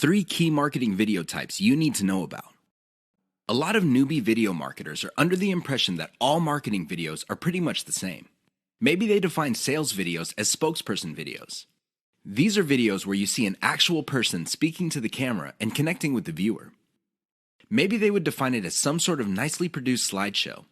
3 key marketing video types you need to know about. A lot of newbie video marketers are under the impression that all marketing videos are pretty much the same. Maybe they define sales videos as spokesperson videos. These are videos where you see an actual person speaking to the camera and connecting with the viewer. Maybe they would define it as some sort of nicely produced slideshow.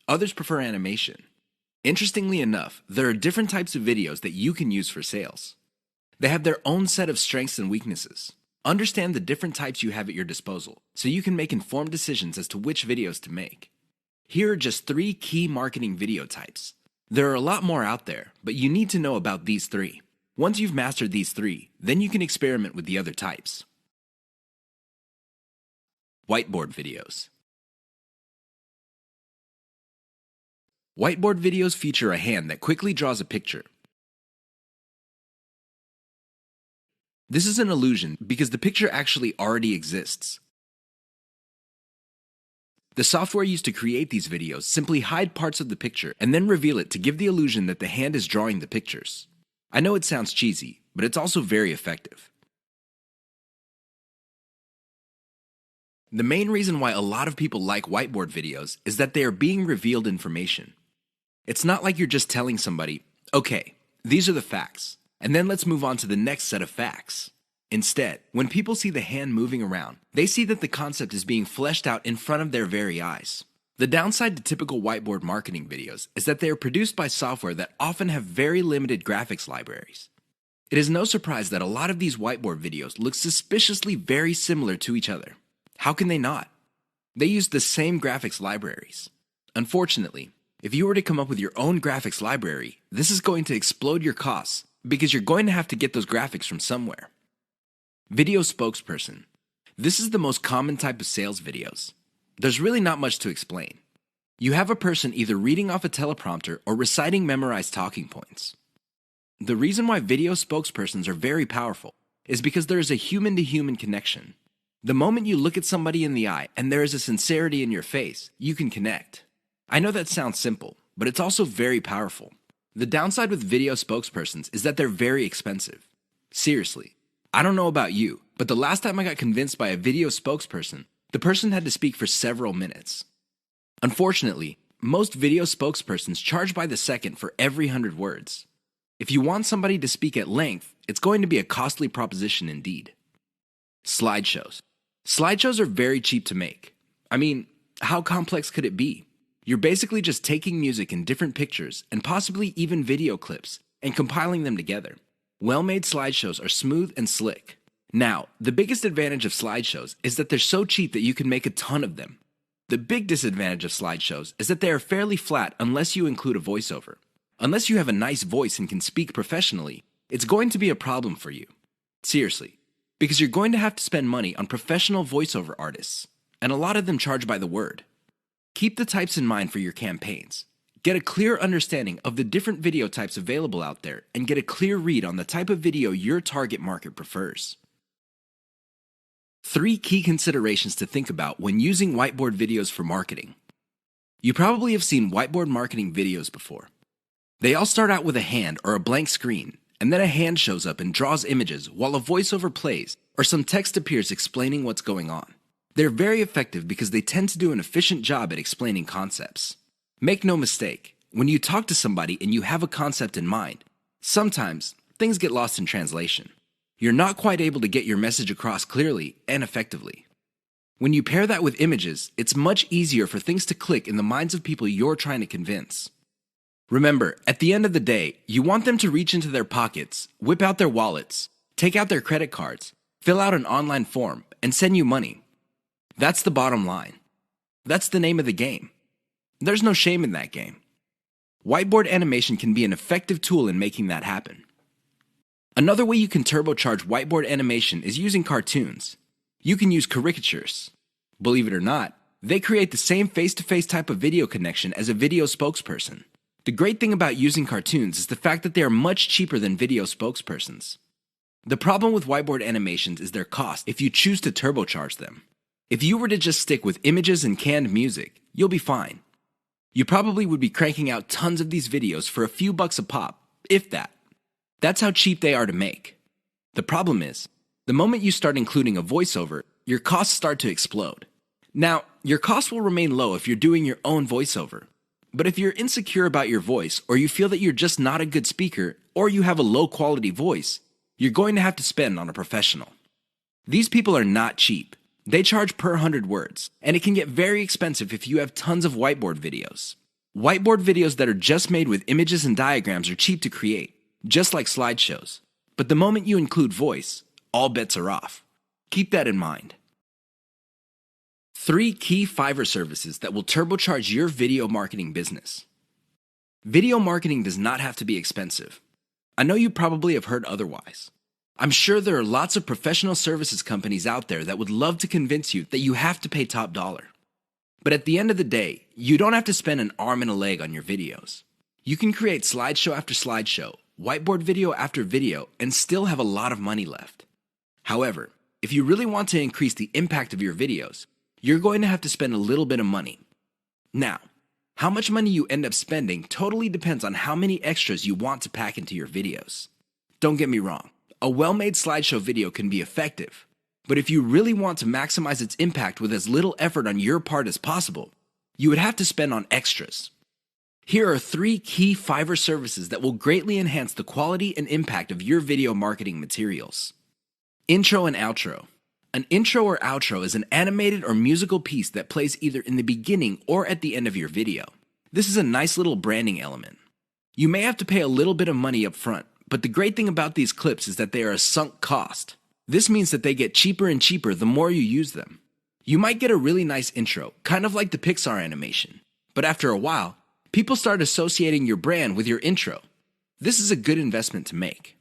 Others prefer animation. Interestingly enough, there are different types of videos that you can use for sales. They have their own set of strengths and weaknesses. Understand the different types you have at your disposal so you can make informed decisions as to which videos to make. Here are just 3 key marketing video types. There are a lot more out there, but you need to know about these 3. Once you've mastered these 3, then you can experiment with the other types. Whiteboard videos. Whiteboard videos feature a hand that quickly draws a picture. This is an illusion because the picture actually already exists. The software used to create these videos simply hide parts of the picture and then reveal it to give the illusion that the hand is drawing the pictures. I know it sounds cheesy, but it's also very effective. The main reason why a lot of people like whiteboard videos is that they are being revealed information. It's not like you're just telling somebody, okay, these are the facts, and then let's move on to the next set of facts. Instead, when people see the hand moving around, they see that the concept is being fleshed out in front of their very eyes. The downside to typical whiteboard marketing videos is that they are produced by software that often have very limited graphics libraries. It is no surprise that a lot of these whiteboard videos look suspiciously very similar to each other. How can they not? They use the same graphics libraries. Unfortunately, if you were to come up with your own graphics library, this is going to explode your costs because you're going to have to get those graphics from somewhere. Video spokesperson. This is the most common type of sales videos. There's really not much to explain. You have a person either reading off a teleprompter or reciting memorized talking points. The reason why video spokespersons are very powerful is because there is a human-to-human connection. The moment you look at somebody in the eye and there is a sincerity in your face, you can connect. I know that sounds simple, but it's also very powerful. The downside with video spokespersons is that they're very expensive. Seriously, I don't know about you, but the last time I got convinced by a video spokesperson, the person had to speak for several minutes. Unfortunately, most video spokespersons charge by the second for every 100 words. If you want somebody to speak at length, it's going to be a costly proposition indeed. Slideshows. Slideshows are very cheap to make. I mean, how complex could it be? You're basically just taking music in different pictures and possibly even video clips and compiling them together. Well-made slideshows are smooth and slick. Now, the biggest advantage of slideshows is that they're so cheap that you can make a ton of them. The big disadvantage of slideshows is that they are fairly flat unless you include a voiceover. Unless you have a nice voice and can speak professionally, it's going to be a problem for you. Seriously, because you're going to have to spend money on professional voiceover artists, and a lot of them charge by the word. Keep the types in mind for your campaigns. Get a clear understanding of the different video types available out there and get a clear read on the type of video your target market prefers. 3 key considerations to think about when using whiteboard videos for marketing. You probably have seen whiteboard marketing videos before. They all start out with a hand or a blank screen, and then a hand shows up and draws images while a voiceover plays or some text appears explaining what's going on. They're very effective because they tend to do an efficient job at explaining concepts. Make no mistake, when you talk to somebody and you have a concept in mind, sometimes things get lost in translation. You're not quite able to get your message across clearly and effectively. When you pair that with images, it's much easier for things to click in the minds of people you're trying to convince. Remember, at the end of the day, you want them to reach into their pockets, whip out their wallets, take out their credit cards, fill out an online form, and send you money. That's the bottom line. That's the name of the game. There's no shame in that game. Whiteboard animation can be an effective tool in making that happen. Another way you can turbocharge whiteboard animation is using cartoons. You can use caricatures. Believe it or not, they create the same face-to-face type of video connection as a video spokesperson. The great thing about using cartoons is the fact that they are much cheaper than video spokespersons. The problem with whiteboard animations is their cost if you choose to turbocharge them. If you were to just stick with images and canned music, you'll be fine. You probably would be cranking out tons of these videos for a few bucks a pop, if that. That's how cheap they are to make. The problem is, The moment you start including a voiceover, your costs start to explode. Now, your costs will remain low if you're doing your own voiceover. But if you're insecure about your voice, or you feel that you're just not a good speaker, or you have a low quality voice, you're going to have to spend on a professional. These people are not cheap. They charge per 100 words, and it can get very expensive if you have tons of whiteboard videos. Whiteboard videos that are just made with images and diagrams are cheap to create, just like slideshows. But the moment you include voice, all bets are off. Keep that in mind. 3 key Fiverr services that will turbocharge your video marketing business. Video marketing does not have to be expensive. I know you probably have heard otherwise. I'm sure there are lots of professional services companies out there that would love to convince you that you have to pay top dollar. But at the end of the day, you don't have to spend an arm and a leg on your videos. You can create slideshow after slideshow, whiteboard video after video, and still have a lot of money left. However, if you really want to increase the impact of your videos, you're going to have to spend a little bit of money. Now, how much money you end up spending totally depends on how many extras you want to pack into your videos. Don't get me wrong, a well-made slideshow video can be effective, but if you really want to maximize its impact with as little effort on your part as possible, you would have to spend on extras. Here are 3 key Fiverr services that will greatly enhance the quality and impact of your video marketing materials. Intro and outro. An intro or outro is an animated or musical piece that plays either in the beginning or at the end of your video. This is a nice little branding element. You may have to pay a little bit of money up front, but the great thing about these clips is that they are a sunk cost. This means that they get cheaper and cheaper the more you use them. You might get a really nice intro, kind of like the Pixar animation, but after a while, people start associating your brand with your intro. This is a good investment to make.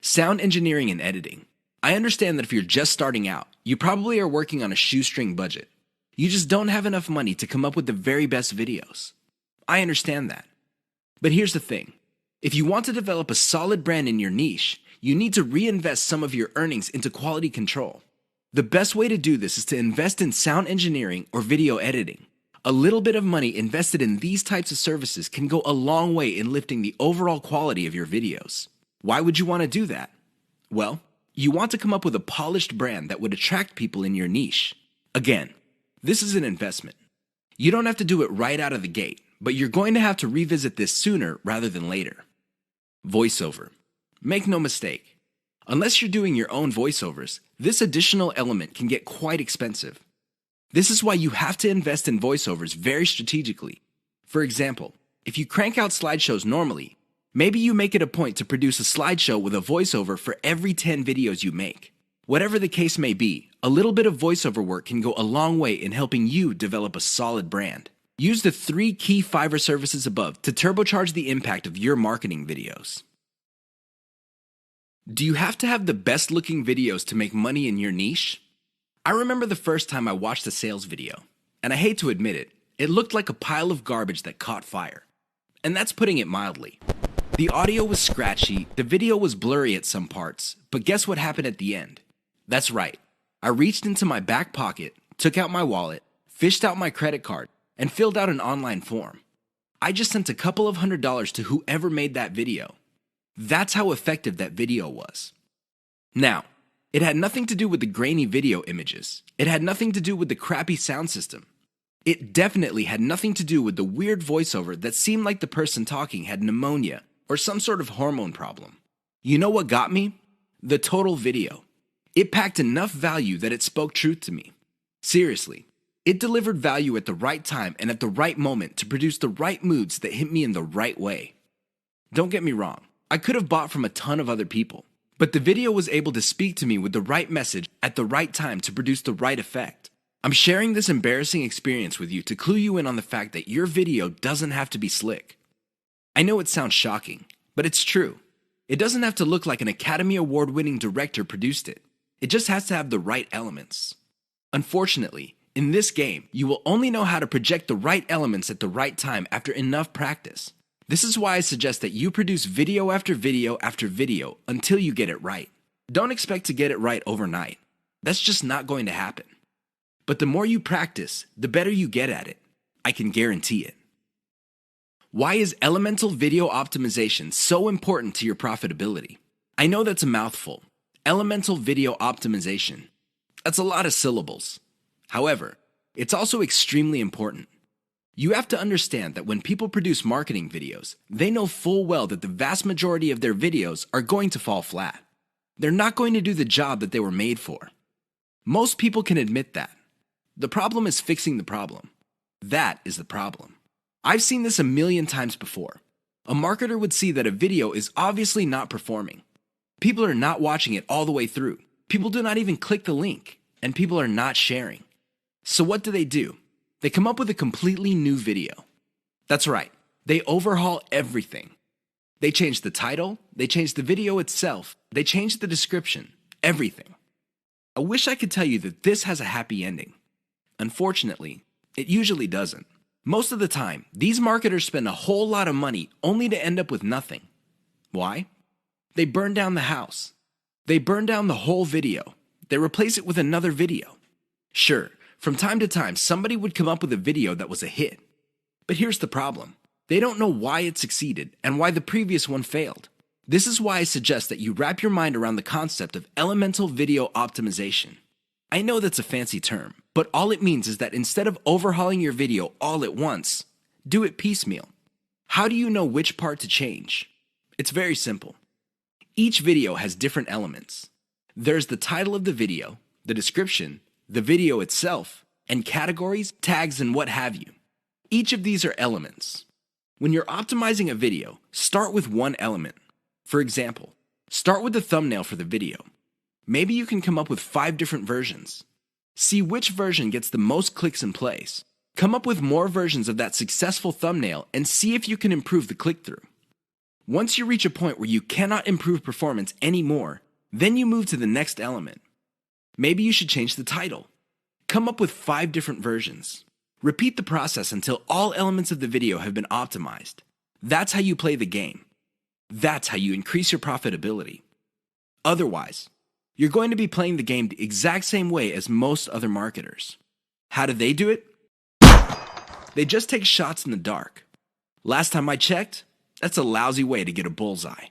Sound engineering and editing. I understand that if you're just starting out, you probably are working on a shoestring budget. You just don't have enough money to come up with the very best videos. I understand that. But here's the thing. If you want to develop a solid brand in your niche, you need to reinvest some of your earnings into quality control. The best way to do this is to invest in sound engineering or video editing. A little bit of money invested in these types of services can go a long way in lifting the overall quality of your videos. Why would you want to do that? Well, you want to come up with a polished brand that would attract people in your niche. Again, this is an investment. You don't have to do it right out of the gate, but you're going to have to revisit this sooner rather than later. Voiceover. Make no mistake. Unless you're doing your own voiceovers, this additional element can get quite expensive. This is why you have to invest in voiceovers very strategically. For example, if you crank out slideshows normally, maybe you make it a point to produce a slideshow with a voiceover for every 10 videos you make. Whatever the case may be, a little bit of voiceover work can go a long way in helping you develop a solid brand. Use the 3 key Fiverr services above to turbocharge the impact of your marketing videos. Do you have to have the best looking videos to make money in your niche? I remember the first time I watched a sales video, and I hate to admit it, it looked like a pile of garbage that caught fire. And that's putting it mildly. The audio was scratchy, the video was blurry at some parts, but guess what happened at the end? That's right. I reached into my back pocket, took out my wallet, fished out my credit card, and filled out an online form. I just sent a couple of $100s to whoever made that video. That's how effective that video was. Now, it had nothing to do with the grainy video images. It had nothing to do with the crappy sound system. It definitely had nothing to do with the weird voiceover that seemed like the person talking had pneumonia or some sort of hormone problem. You know what got me? The total video. It packed enough value that it spoke truth to me. Seriously, it delivered value at the right time and at the right moment to produce the right moods that hit me in the right way. Don't get me wrong, I could have bought from a ton of other people, but the video was able to speak to me with the right message at the right time to produce the right effect. I'm sharing this embarrassing experience with you to clue you in on the fact that your video doesn't have to be slick. I know it sounds shocking, but it's true. It doesn't have to look like an Academy Award-winning director produced it. It just has to have the right elements. Unfortunately, in this game, you will only know how to project the right elements at the right time after enough practice. This is why I suggest that you produce video after video after video until you get it right. Don't expect to get it right overnight. That's just not going to happen. But the more you practice, the better you get at it. I can guarantee it. Why is elemental video optimization so important to your profitability? I know that's a mouthful, Elemental video optimization. That's a lot of syllables. However, it's also extremely important. You have to understand that when people produce marketing videos, they know full well that the vast majority of their videos are going to fall flat. They're not going to do the job that they were made for. Most people can admit that. The problem is fixing the problem. That is the problem. I've seen this a million times before. A marketer would see that a video is obviously not performing. People are not watching it all the way through. People do not even click the link, and people are not sharing. So what do? They come up with a completely new video. That's right, they overhaul everything. They change the title, they change the video itself, they change the description, everything. I wish I could tell you that this has a happy ending. Unfortunately, it usually doesn't. Most of the time, these marketers spend a whole lot of money only to end up with nothing. Why? They burn down the house. They burn down the whole video. They replace it with another video. Sure, from time to time, somebody would come up with a video that was a hit. But here's the problem. They don't know why it succeeded and why the previous one failed. This is why I suggest that you wrap your mind around the concept of elemental video optimization. I know that's a fancy term, but all it means is that instead of overhauling your video all at once, do it piecemeal. How do you know which part to change? It's very simple. Each video has different elements. There's the title of the video, the description, the video itself, and categories, tags, and what have you. Each of these are elements. When you're optimizing a video, start with one element. For example, start with the thumbnail for the video. Maybe you can come up with 5 different versions. See which version gets the most clicks and plays. Come up with more versions of that successful thumbnail and see if you can improve the click-through. Once you reach a point where you cannot improve performance anymore, then you move to the next element. Maybe you should change the title. Come up with 5 different versions. Repeat the process until all elements of the video have been optimized. That's how you play the game. That's how you increase your profitability. Otherwise, you're going to be playing the game the exact same way as most other marketers. How do they do it? They just take shots in the dark. Last time I checked, that's a lousy way to get a bullseye.